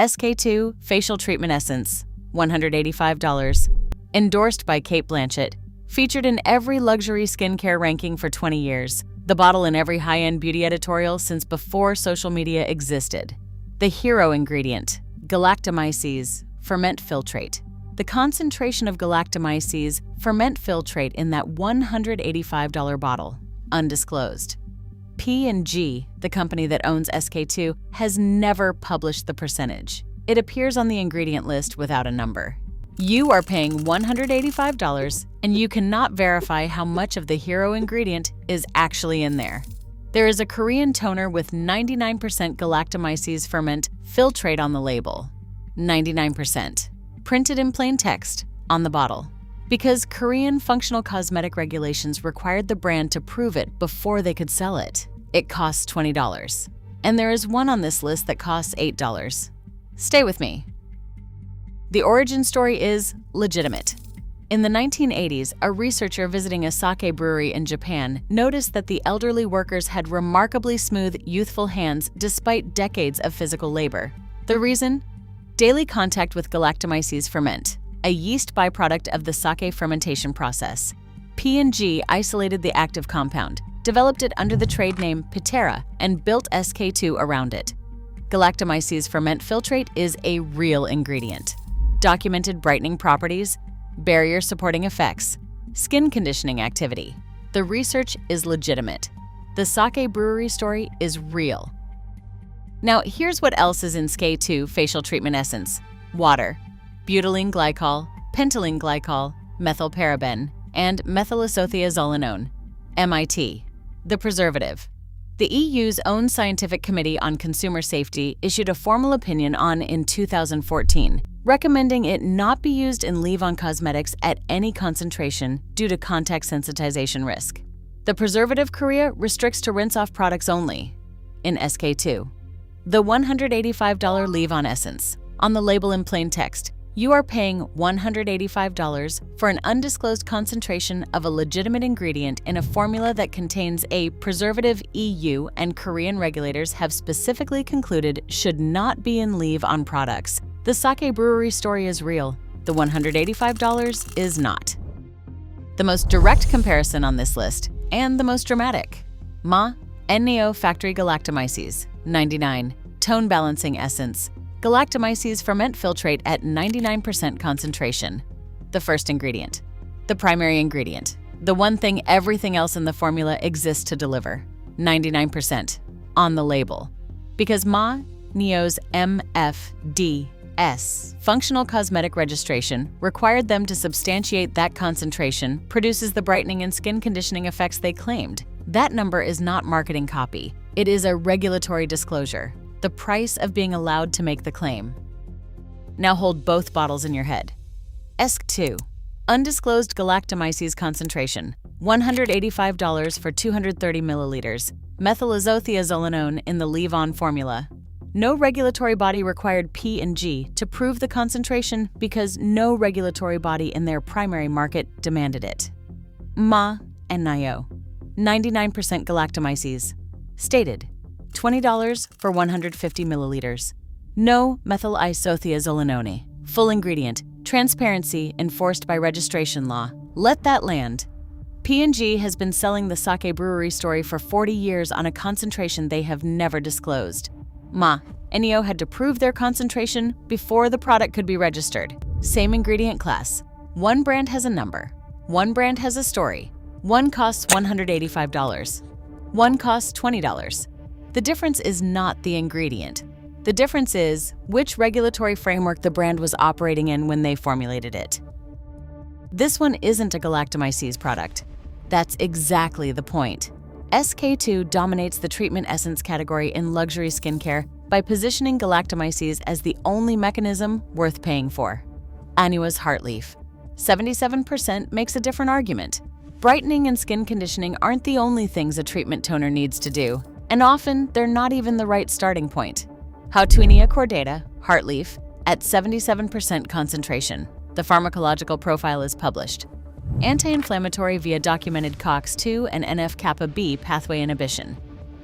SK2 Facial Treatment Essence, $185. Endorsed by Cate Blanchett. Featured in every luxury skincare ranking for 20 years. The bottle in every high-end beauty editorial since before social media existed. The hero ingredient, Galactomyces, ferment filtrate. The concentration of Galactomyces, ferment filtrate in that $185 bottle, undisclosed. P&G, the company that owns SK2, has never published the percentage. It appears on the ingredient list without a number. You are paying $185, and you cannot verify how much of the hero ingredient is actually in there. There is a Korean toner with 99% Galactomyces ferment filtrate on the label. 99%. Printed in plain text on the bottle. Because Korean functional cosmetic regulations required the brand to prove it before they could sell it. It costs $20. And there is one on this list that costs $8. Stay with me. The origin story is legitimate. In the 1980s, a researcher visiting a sake brewery in Japan noticed that the elderly workers had remarkably smooth, youthful hands despite decades of physical labor. The reason? Daily contact with Galactomyces ferment, a yeast byproduct of the sake fermentation process. P&G isolated the active compound, developed it under the trade name Pitera, and built SK2 around it. Galactomyces ferment filtrate is a real ingredient. Documented brightening properties, barrier-supporting effects, skin conditioning activity. The research is legitimate. The sake brewery story is real. Now, here's what else is in SK2 Facial Treatment Essence. Water, butylene glycol, pentylene glycol, methylparaben, and methylisothiazolinone, MIT. The preservative. The EU's own Scientific Committee on Consumer Safety issued a formal opinion in 2014, recommending it not be used in leave-on cosmetics at any concentration due to contact sensitization risk. The preservative Korea restricts to rinse-off products only. In SK2. The $185 leave-on essence. On the label in plain text, you are paying $185 for an undisclosed concentration of a legitimate ingredient in a formula that contains a preservative EU and Korean regulators have specifically concluded should not be in leave-on products. The sake brewery story is real. The $185 is not. The most direct comparison on this list, and the most dramatic. NEO Factory Galactomyces, 99. Tone Balancing Essence. Galactomyces ferment filtrate at 99% concentration. The first ingredient. The primary ingredient. The one thing everything else in the formula exists to deliver. 99%. On the label. Because NEO's MFDS, Functional Cosmetic Registration, required them to substantiate that concentration produces the brightening and skin conditioning effects they claimed. That number is not marketing copy. It is a regulatory disclosure. The price of being allowed to make the claim. Now hold both bottles in your head. SK2. Undisclosed Galactomyces concentration, $185 for 230 milliliters. Methylisothiazolinone in the leave-on formula. No regulatory body required P&G to prove the concentration because no regulatory body in their primary market demanded it. and NIO. 99% Galactomyces. Stated. $20 for 150 milliliters. No methylisothiazolinone. Full ingredient. Transparency enforced by registration law. Let that land. P&G has been selling the sake brewery story for 40 years on a concentration they have never disclosed. NEO had to prove their concentration before the product could be registered. Same ingredient class. One brand has a number. One brand has a story. One costs $185. One costs $20. The difference is not the ingredient. The difference is which regulatory framework the brand was operating in when they formulated it. This one isn't a Galactomyces product. That's exactly the point. SK2 dominates the treatment essence category in luxury skincare by positioning Galactomyces as the only mechanism worth paying for. Anua Heartleaf. 77% makes a different argument. Brightening and skin conditioning aren't the only things a treatment toner needs to do, and often they're not even the right starting point. Houtuinia cordata, Heartleaf, at 77% concentration. The pharmacological profile is published. Anti-inflammatory via documented COX-2 and NF-kappa B pathway inhibition.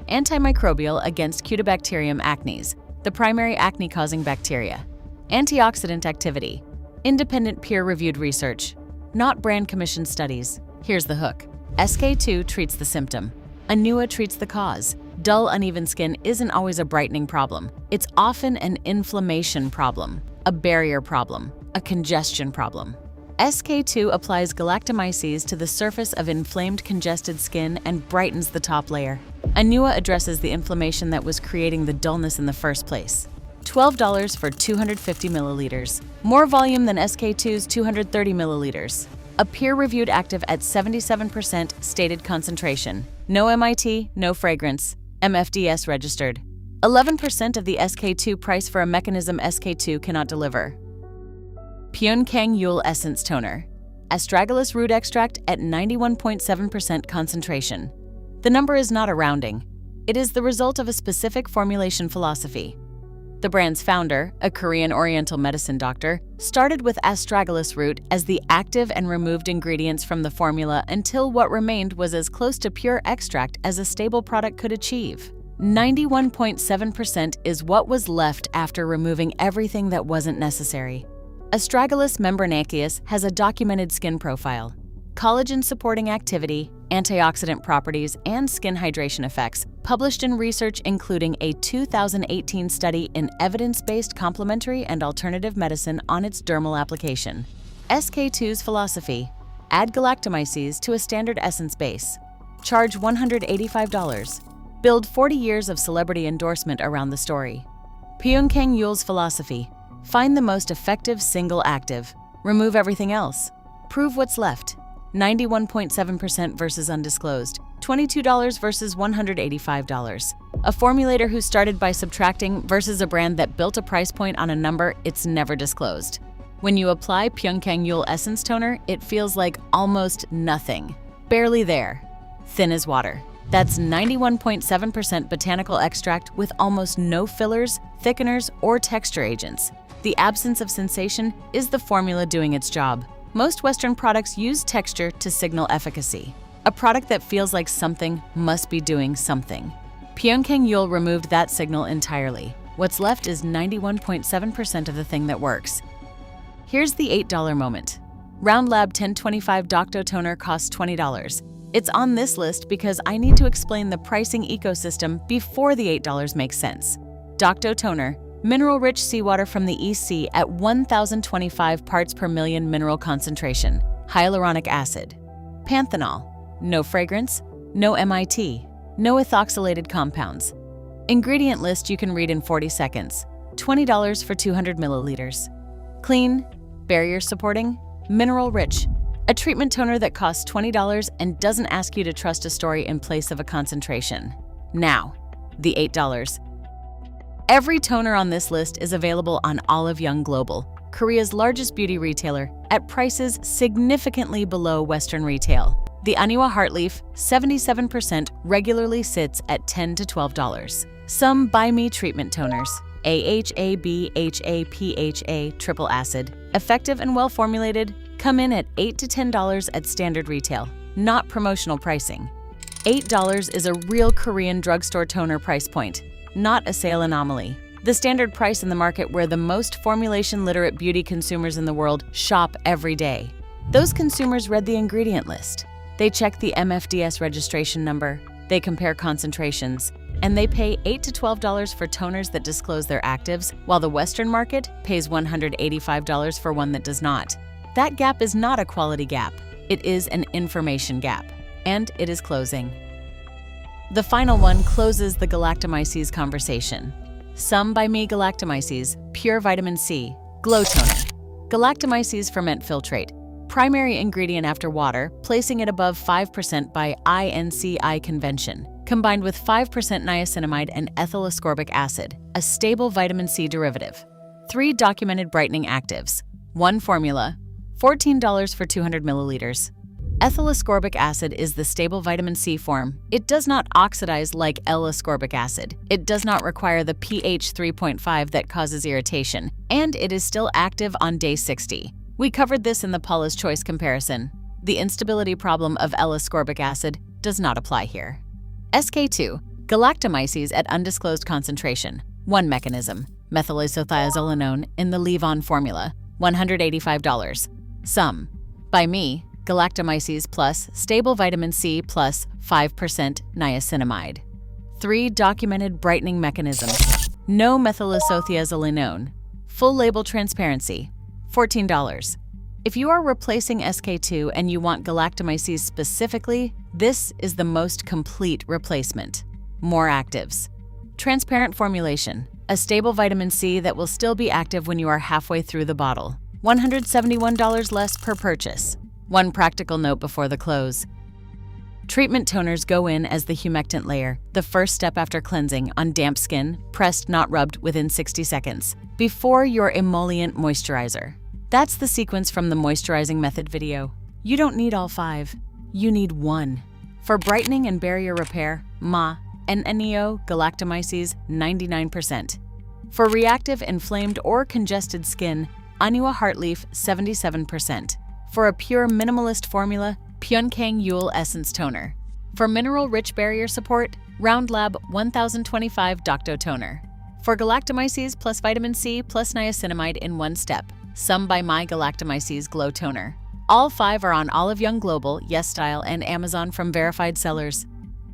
Antimicrobial against Cutibacterium acnes. the primary acne-causing bacteria. Antioxidant activity, independent peer-reviewed research, not brand-commissioned studies. Here's the hook. SK2 treats the symptom. Anua treats the cause. Dull, uneven skin isn't always a brightening problem. It's often an inflammation problem, a barrier problem, a congestion problem. SK2 applies Galactomyces to the surface of inflamed, congested skin and brightens the top layer. Anua addresses the inflammation that was creating the dullness in the first place. $12 for 250 milliliters, more volume than SK2's 230 milliliters. A peer-reviewed active at 77% stated concentration. No MIT, no fragrance. MFDS registered. 11% of the SK2 price for a mechanism SK2 cannot deliver. Pyunkang Yul Essence Toner. Astragalus root extract at 91.7% concentration. The number is not a rounding. It is the result of a specific formulation philosophy. The brand's founder, a Korean Oriental medicine doctor, started with astragalus root as the active and removed ingredients from the formula until what remained was as close to pure extract as a stable product could achieve. 91.7% is what was left after removing everything that wasn't necessary. Astragalus membranaceus has a documented skin profile, collagen-supporting activity, antioxidant properties, and skin hydration effects, published in research including a 2018 study in evidence-based complementary and alternative medicine on its dermal application. SK2's philosophy: add Galactomyces to a standard essence base. Charge $185. Build 40 years of celebrity endorsement around the story. Pyunkang Yul's philosophy: find the most effective single active. Remove everything else. Prove what's left. 91.7% versus undisclosed. $22 versus $185. A formulator who started by subtracting versus a brand that built a price point on a number it's never disclosed. When you apply Pyunkang Yul Essence Toner, it feels like almost nothing. Barely there. Thin as water. That's 91.7% botanical extract with almost no fillers, thickeners, or texture agents. The absence of sensation is the formula doing its job. Most Western products use texture to signal efficacy. A product that feels like something must be doing something. Pyunkang Yul removed that signal entirely. What's left is 91.7% of the thing that works. Here's the $8 moment. Round Lab 1025 Dokdo Toner costs $20. It's on this list because I need to explain the pricing ecosystem before the $8 makes sense. Dokdo Toner, mineral-rich seawater from the East Sea at 1,025 parts per million mineral concentration, hyaluronic acid. Panthenol, no fragrance, no MIT, no ethoxylated compounds. Ingredient list you can read in 40 seconds. $20 for 200 milliliters. Clean, barrier-supporting, mineral-rich. A treatment toner that costs $20 and doesn't ask you to trust a story in place of a concentration. Now, the $8. Every toner on this list is available on Olive Young Global, Korea's largest beauty retailer, at prices significantly below Western retail. The Anua Heartleaf, 77%, regularly sits at $10 to $12. Some Buy Me treatment toners, AHA, BHA, PHA, triple acid, effective and well-formulated, come in at $8 to $10 at standard retail, not promotional pricing. $8 is a real Korean drugstore toner price point, not a sale anomaly. The standard price in the market where the most formulation-literate beauty consumers in the world shop every day. Those consumers read the ingredient list. They check the MFDS registration number, they compare concentrations, and they pay $8 to $12 for toners that disclose their actives, while the Western market pays $185 for one that does not. That gap is not a quality gap. It is an information gap, and it is closing. The final one closes the Galactomyces conversation. Some by me Galactomyces, pure vitamin C, glow toner. Galactomyces ferment filtrate. Primary ingredient after water, placing it above 5% by INCI convention, combined with 5% niacinamide and ethyl ascorbic acid, a stable vitamin C derivative. 3 documented brightening actives. 1 formula, $14 for 200 milliliters. Ethyl ascorbic acid is the stable vitamin C form. It does not oxidize like L-ascorbic acid. It does not require the pH 3.5 that causes irritation, and it is still active on day 60. We covered this in the Paula's Choice comparison. The instability problem of L-ascorbic acid does not apply here. SK2, Galactomyces at undisclosed concentration, One mechanism, methylisothiazolinone in the leave-on formula, $185. Some, by me, Galactomyces plus stable vitamin C plus 5% niacinamide. 3 documented brightening mechanisms. No methylisothiazolinone. Full label transparency, $14. If you are replacing SK2 and you want Galactomyces specifically, this is the most complete replacement. More actives. Transparent formulation, a stable vitamin C that will still be active when you are halfway through the bottle. $171 less per purchase. One practical note before the close. Treatment toners go in as the humectant layer, the first step after cleansing on damp skin, pressed not rubbed within 60 seconds, before your emollient moisturizer. That's the sequence from the moisturizing method video. You don't need all 5, you need 1. For brightening and barrier repair, NNEO Galactomyces 99%. For reactive, inflamed, or congested skin, Anua Heartleaf 77%. For a pure minimalist formula, Pyunkang Yul Essence Toner. For mineral-rich barrier support, Lab Dokdo Toner. For Galactomyces plus vitamin C plus niacinamide in one step, Some by My Galactomyces Glow Toner. All 5 are on Olive Young Global, Yes Style, and Amazon from verified sellers.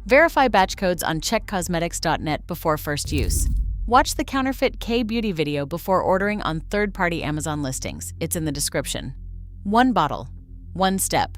Verify batch codes on checkcosmetics.net before first use. Watch the counterfeit K-Beauty video before ordering on third-party Amazon listings. It's in the description. 1 bottle, 1 step.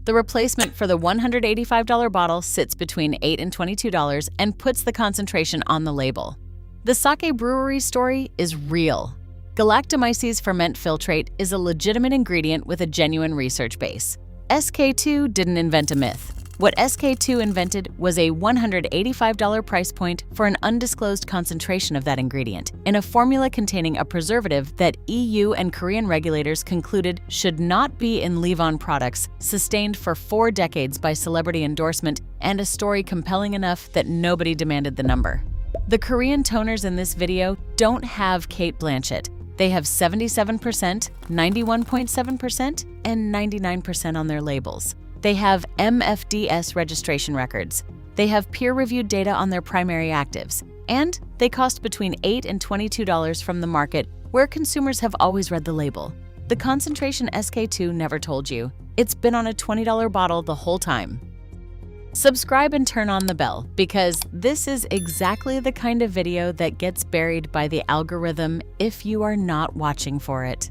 The replacement for the $185 bottle sits between $8 and $22 and puts the concentration on the label. The sake brewery story is real. Galactomyces ferment filtrate is a legitimate ingredient with a genuine research base. SK2 didn't invent a myth. What SK2 invented was a $185 price point for an undisclosed concentration of that ingredient in a formula containing a preservative that EU and Korean regulators concluded should not be in leave-on products, sustained for 4 decades by celebrity endorsement and a story compelling enough that nobody demanded the number. The Korean toners in this video don't have Cate Blanchett. They have 77%, 91.7%, and 99% on their labels. They have MFDS registration records. They have peer-reviewed data on their primary actives. And they cost between $8 and $22 from the market, where consumers have always read the label. The concentration SK2 never told you. It's been on a $20 bottle the whole time. Subscribe and turn on the bell, because this is exactly the kind of video that gets buried by the algorithm if you are not watching for it.